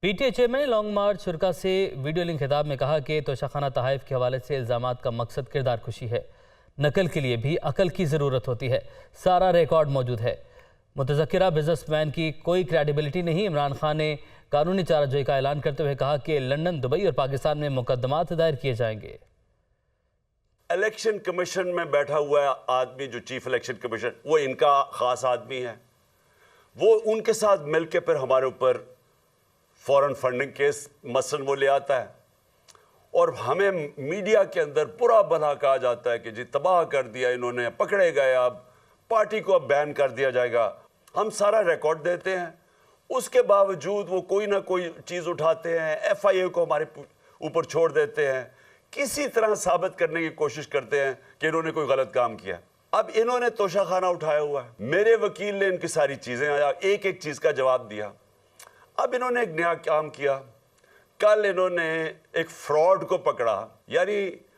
PTI chairman ने long मार्च शुरा से video link खिताब में कहा कि तोशाखाना तहाइफ के हवाले से इल्ज़ामात का मकसद किरदार खुशी है। नकल के लिए भी अकल की ज़रूरत होती है। सारा रिकॉर्ड मौजूद है। मुतज़क्किरा बिजनेसमैन की कोई क्रेडिबिलिटी नहीं। इमरान खान ने कानूनी चाराजोई का ऐलान करते हुए कहा कि लंदन, दुबई और पाकिस्तान में मुकदमात दायर किए जाएंगे। इलेक्शन कमीशन में बैठा हुआ आदमी जो चीफ इलेक्शन कमीशन, वो इनका खास आदमी है। वो उनके साथ मिलकर फिर हमारे ऊपर फॉरेन फंडिंग केस मसलन वो ले आता है और हमें मीडिया के अंदर बुरा भला कहा जाता है कि जी तबाह कर दिया इन्होंने, पकड़े गए, अब पार्टी को अब बैन कर दिया जाएगा। हम सारा रिकॉर्ड देते हैं, उसके बावजूद वो कोई ना कोई चीज़ उठाते हैं, एफआईए को हमारे ऊपर छोड़ देते हैं, किसी तरह साबित करने की कोशिश करते हैं कि इन्होंने कोई गलत काम किया। अब इन्होंने तोशाखाना उठाया हुआ है। मेरे वकील ने इनकी सारी चीज़ें एक एक चीज़ का जवाब दिया। अब इन्होंने एक नया काम किया। कल इन्होंने एक फ्रॉड को पकड़ा। यानी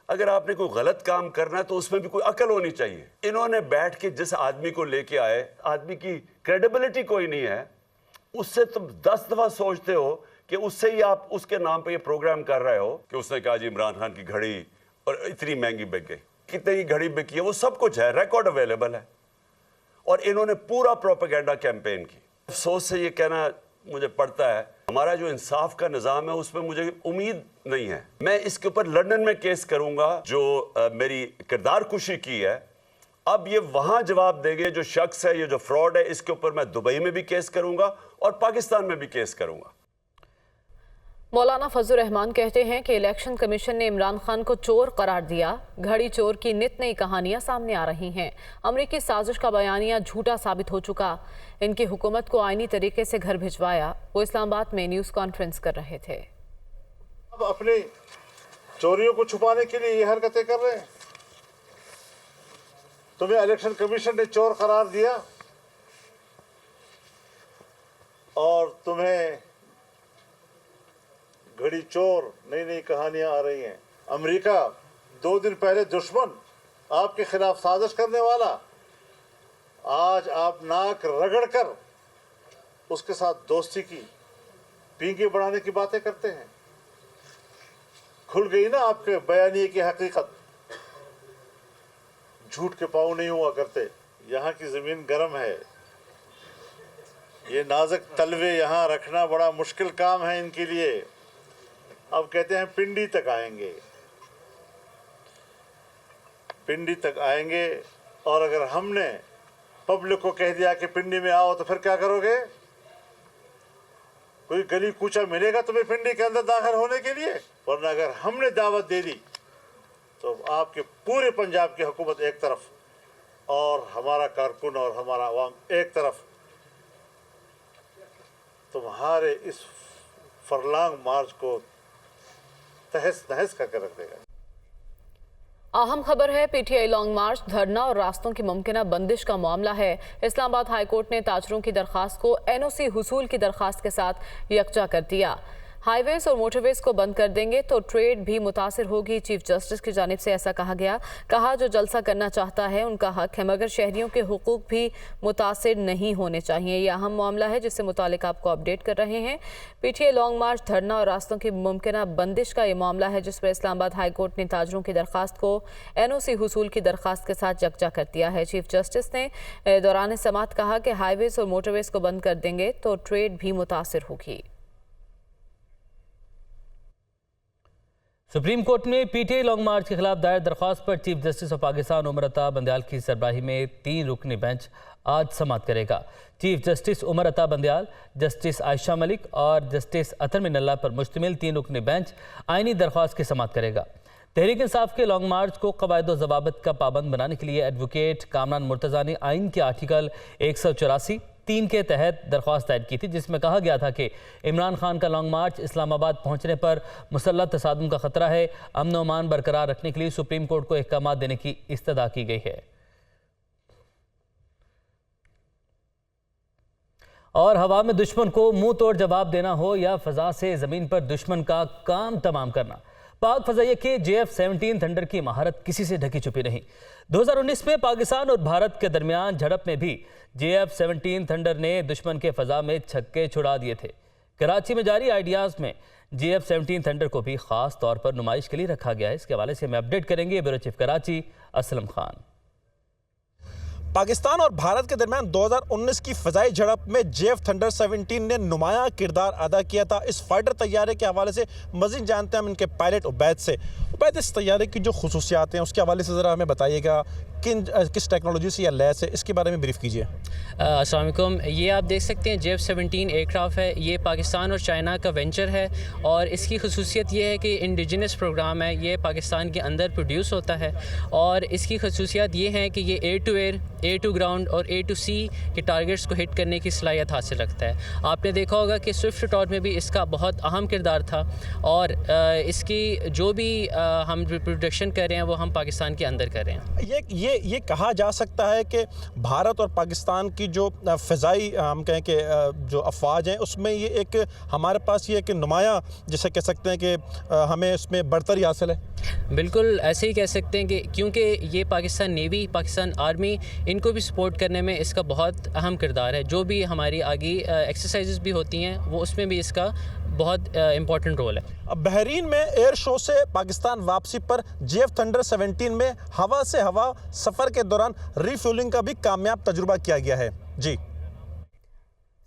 अगर आपने कोई गलत काम करना है तो उसमें भी कोई अकल होनी चाहिए। इन्होंने बैठ के जिस आदमी को लेके आए, आदमी की क्रेडिबिलिटी कोई नहीं है, उससे तुम 10 दफ़ा सोचते हो कि उससे ही आप उसके नाम पे ये प्रोग्राम कर रहे हो कि उसने कहा जी इमरान खान की घड़ी और इतनी महंगी बिक गई, कितने की घड़ी बिकी है, वो सब कुछ है, रिकॉर्ड अवेलेबल है। और इन्होंने पूरा प्रोपेगेंडा कैंपेन की। अफसोस से ये कहना मुझे पड़ता है, हमारा जो इंसाफ का निज़ाम है उसमें मुझे उम्मीद नहीं है। मैं इसके ऊपर लंदन में केस करूंगा जो मेरी किरदार कुशी की है। अब ये वहां जवाब देंगे, जो शख्स है, ये जो फ्रॉड है, इसके ऊपर मैं दुबई में भी केस करूंगा और पाकिस्तान में भी केस करूंगा। मौलाना फजल रहमान कहते हैं कि इलेक्शन कमीशन ने इमरान खान को चोर करार दिया। घड़ी चोर की नित नई कहानियां सामने आ रही हैं। अमरीकी साजिश का बयानिया झूठा साबित हो चुका। इनकी हुकूमत को आईनी तरीके से घर भिजवाया। वो इस्लामाबाद में न्यूज़ कॉन्फ्रेंस कर रहे थे। अब अपनी चोरियों को छुपाने के लिए ये हरकतें कर रहे हैं। तुम्हें इलेक्शन कमीशन ने चोर करार दिया और तुम्हें घड़ी चोर नई नई कहानियां आ रही हैं। अमेरिका 2 दिन पहले दुश्मन, आपके खिलाफ साजिश करने वाला, आज आप नाक रगड़कर उसके साथ दोस्ती की, पींगे बढ़ाने की बातें करते हैं। खुल गई ना आपके बयानिए की हकीकत। झूठ के पाँव नहीं हुआ करते। यहाँ की ज़मीन गर्म है। ये नाजुक तलवे यहाँ रखना बड़ा मुश्किल काम है इनके लिए। अब कहते हैं पिंडी तक आएंगे, पिंडी तक आएंगे। और अगर हमने पब्लिक को कह दिया कि पिंडी में आओ तो फिर क्या करोगे? कोई गली कूचा मिलेगा तुम्हें पिंडी के अंदर दाखिल होने के लिए? वरना अगर हमने दावत दे दी तो आपके पूरे पंजाब की हुकूमत एक तरफ और हमारा कारकुन और हमारा अवाम एक तरफ, तुम्हारे इस फरलांग मार्च को तहस नहस करके रख देगा। अहम खबर है, पीटीआई लॉन्ग मार्च, धरना और रास्तों की मुमकिना बंदिश का मामला है। इस्लामाबाद हाईकोर्ट ने ताजरों की दरखास्त को एनओसी हुसूल की दरखास्त के साथ यकजा कर दिया। हाईवेज और मोटरवेज को बंद कर देंगे तो ट्रेड भी मुतासिर होगी। चीफ जस्टिस की जानिब से ऐसा कहा गया। कहा जो जलसा करना चाहता है उनका हक है, मगर शहरियों के हुकूक भी मुतासिर नहीं होने चाहिए। यह अहम मामला है जिससे मुतालिक आपको अपडेट कर रहे हैं। पीटीआई लॉन्ग मार्च, धरना और रास्तों की मुमकिना बंदिश का ये मामला है जिस पर इस्लामाबाद हाई कोर्ट ने ताजरों की दरखास्त को एनओसी हुसूल की दरखास्त के साथ यकजा कर दिया है। चीफ जस्टिस ने दौरान समाअत कहा कि हाईवेज और मोटरवेज को बंद कर देंगे तो ट्रेड भी मुतासिर होगी। सुप्रीम कोर्ट में पीटीआई लॉन्ग मार्च के खिलाफ दायर दरख्वास्त पर chief justice of Pakistan Umar Ata Bandial की सरबराही में 3 रुकनी बेंच आज समाअत करेगा। Chief justice Umar Ata Bandial, justice Ayesha Malik और जस्टिस अतर मिनल्ला पर मुश्तमिल 3 रुकनी बेंच आईनी दरख्वास्त की समाअत करेगा। तहरीक इंसाफ के लॉन्ग मार्च को कवायद व ज़वाबित का पाबंद बनाने के लिए एडवोकेट कामरान मुर्तज़ा ने आइन के आर्टिकल 184(3) के तहत दरख्वास्त दायर की थी, जिसमें कहा गया था कि इमरान खान का लॉन्ग मार्च इस्लामाबाद पहुंचने पर मुसल्लह तसादुम का खतरा है। अमन व अमान बरकरार रखने के लिए सुप्रीम कोर्ट को अहकाम देने की इस्तदा की गई है। और हवा में दुश्मन को मुंह तोड़ जवाब देना हो या फजा से ज़मीन पर दुश्मन का काम तमाम करना, पाक फजाइया के JF-17 थंडर की महारत किसी से ढकी छुपी नहीं। 2019 में पाकिस्तान और भारत के दरमियान झड़प में भी JF-17 थंडर ने दुश्मन के फजा में छक्के छुड़ा दिए थे। कराची में जारी आइडियाज़ में JF-17 थंडर को भी खास तौर पर नुमाइश के लिए रखा गया है। इसके हवाले से हमें अपडेट करेंगे ब्यूरो चीफ कराची असलम खान। पाकिस्तान और भारत के दरमियान 2019 की फ़ज़ाई झड़प में JF थंडर 17 ने नुमाया किरदार अदा किया था। इस फाइटर तैयारे के हवाले से मज़ीद जानते हैं हम इनके पायलट उबैद से। उबैद, इस तैयारे की जो खुसूसियात हैं उसके हवाले से ज़रा हमें बताइएगा, किस टेक्नोलॉजी से या लैस है, इसके बारे में ब्रीफ कीजिए। अस्सलाम वालेकुम। ये आप देख सकते हैं JF-17 एयरक्राफ्ट है। ये पाकिस्तान और चाइना का वेंचर है और इसकी खुसूसियत ये है कि इंडिजिनस प्रोग्राम है। ये पाकिस्तान के अंदर प्रोड्यूस होता है और इसकी खुसूसियात ये हैं कि ये air to air, air to ground और एयर टू सी के टारगेट्स को हिट करने की सलाहियत हासिल रखता है। आपने देखा होगा कि स्विफ्ट टॉर में भी इसका बहुत अहम किरदार था और इसकी जो भी हम प्रोडक्शन कर रहे हैं वो हम पाकिस्तान के अंदर कर रहे हैं। ये कहा जा सकता है कि भारत और पाकिस्तान की जो फ़ज़ाई हम कहें कि जो अफवाज हैं उसमें ये एक हमारे पास ये एक नुमाया जिसे कह सकते हैं कि हमें इसमें बढ़तरी हासिल है। बिल्कुल ऐसे ही कह सकते हैं कि क्योंकि ये पाकिस्तान नेवी, पाकिस्तान आर्मी, इनको भी सपोर्ट करने में इसका बहुत अहम किरदार है। जो भी हमारी आगे एक्सरसाइजेस भी होती हैं वो उसमें भी इसका बहुत इम्पोर्टेंट रोल है। अब बहरीन में एयर शो से पाकिस्तान वापसी पर JF थंडर 17 में हवा से हवा सफ़र के दौरान रिफ्यूलिंग का भी कामयाब तजुर्बा किया गया है। जी,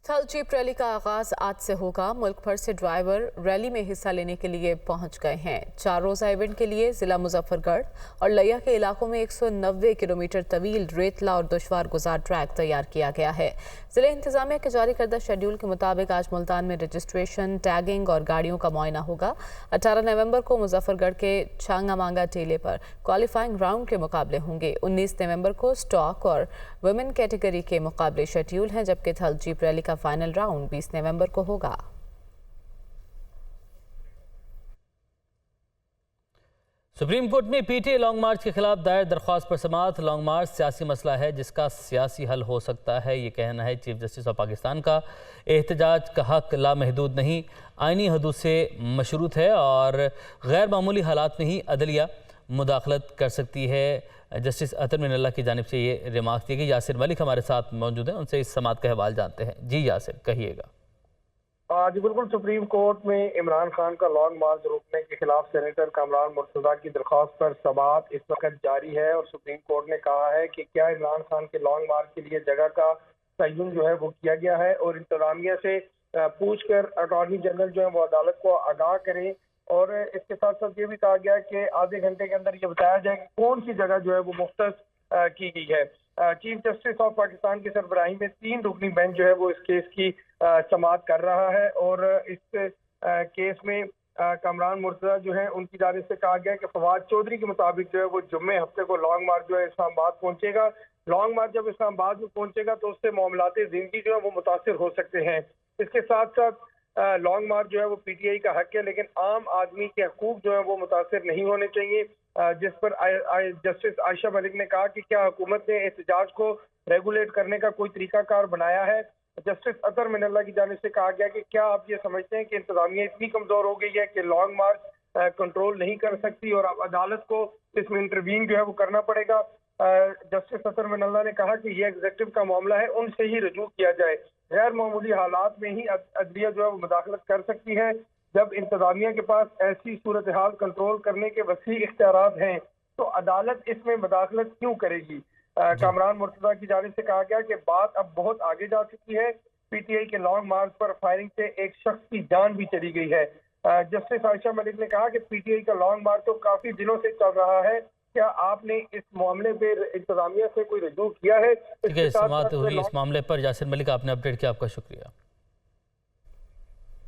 थल जीप रैली का आगाज आज से होगा। मुल्क भर से ड्राइवर रैली में हिस्सा लेने के लिए पहुंच गए हैं। 4 रोज़ा इवेंट के लिए जिला मुजफ्फरगढ़ और लिया के इलाकों में 190 किलोमीटर तवील रेतला और दुश्वार गुजार ट्रैक तैयार किया गया है। जिला इंतजामिया के जारी करदा शेड्यूल के मुताबिक आज मुल्तान में रजिस्ट्रेशन, टैगिंग और गाड़ियों का मुआयना होगा। 18 नवंबर को मुजफ्फरगढ़ के छांगा मांगा टीले पर क्वालिफाइंग राउंड के मुकाबले होंगे। 19 नवंबर को स्टॉक और वुमेन कैटेगरी के मुकाबले शेड्यूल हैं, जबकि थल जीप रैली का फाइनल राउंड 20 नवंबर को होगा। सुप्रीम कोर्ट में PTI लॉन्ग मार्च के खिलाफ दायर दरख्वास्त पर समाअत। लॉन्ग मार्च सियासी मसला है जिसका सियासी हल हो सकता है, ये कहना है चीफ जस्टिस ऑफ पाकिस्तान का। एहतजाज का हक लामहदूद नहीं, आइनी हदूद से मशरूत है और गैर मामूली हालात में ही अदलिया मुदाखलत कर सकती है। जस्टिस अतर मिनल्ला की जानिब से ये रिमार्क दिए गए। यासिर मलिक हमारे साथ मौजूद हैं, उनसे इस समाअत का हवाल जानते हैं। जी यासिर, कहिएगा। जी बिल्कुल, सुप्रीम कोर्ट में इमरान खान का लॉन्ग मार्च रोकने के खिलाफ सेनेटर कामरान मुर्तज़ा की दरख्वास्त पर समाअत इस वक्त जारी है और सुप्रीम कोर्ट ने कहा है कि क्या इमरान खान के लॉन्ग मार्च के लिए जगह का तयन जो है वो किया गया है और इंतजामिया से पूछकर अटॉर्नी जनरल जो है वो अदालत को आगाह करें। और इसके साथ साथ ये भी कहा गया कि आधे घंटे के अंदर ये बताया जाए कि कौन सी जगह जो है वो मुख्तस की गई है। चीफ जस्टिस ऑफ पाकिस्तान की सरबराही में 3 रुकनी बेंच जो है वो इस केस की समाअत कर रहा है और इस केस में कामरान मुर्तज़ा जो है उनकी जानिब से कहा गया कि फवाद चौधरी के मुताबिक जो है वो जुम्मे हफ्ते को लॉन्ग मार्च जो है इस्लामाबाद पहुंचेगा। लॉन्ग मार्च जब इस्लामाबाद में पहुंचेगा तो उससे मामलाते जिंदगी जो है वो मुतासिर हो सकते हैं। इसके साथ साथ लॉन्ग मार्च जो है वो PTI का हक है, लेकिन आम आदमी के हकूक जो है वो मुतासिर नहीं होने चाहिए। जिस पर जस्टिस आयशा मलिक ने कहा कि क्या हुकूमत ने एहतजाज को रेगुलेट करने का कोई तरीकाकार बनाया है। जस्टिस अतर मिनल्ला की जानिब से कहा गया कि क्या आप ये समझते हैं कि इंतजामिया इतनी कमजोर हो गई है कि लॉन्ग मार्च कंट्रोल नहीं कर सकती और अब अदालत को इसमें इंटरवीन जो है वो करना पड़ेगा। जस्टिस अतर मिनल्ला ने कहा कि ये एग्जीक्यूटिव का मामला है, उनसे ही रजू किया जाए। गैर मामूली हालात में ही अदलिया जो है वो मुदाखलत कर सकती है। जब इंतजामिया के पास ऐसी सूरत हाल कंट्रोल करने के वसी इख्तियारात हैं तो अदालत इसमें मुदाखलत क्यों करेगी। कामरान मुर्तज़ा की जानिब से कहा गया कि बात अब बहुत आगे जा चुकी है। PTI के लॉन्ग मार्च पर फायरिंग से एक शख्स की जान भी चली गई है। जस्टिस आयशा मलिक ने कहा कि PTI का लॉन्ग मार्च तो काफी दिनों से चल रहा है, क्या आपने इस मामले पे इंतजामिया से कोई रजू किया है? ठीक है, समाअत हुई इस मामले पर। यासिर मलिक, आपने अपडेट किया, आपका शुक्रिया।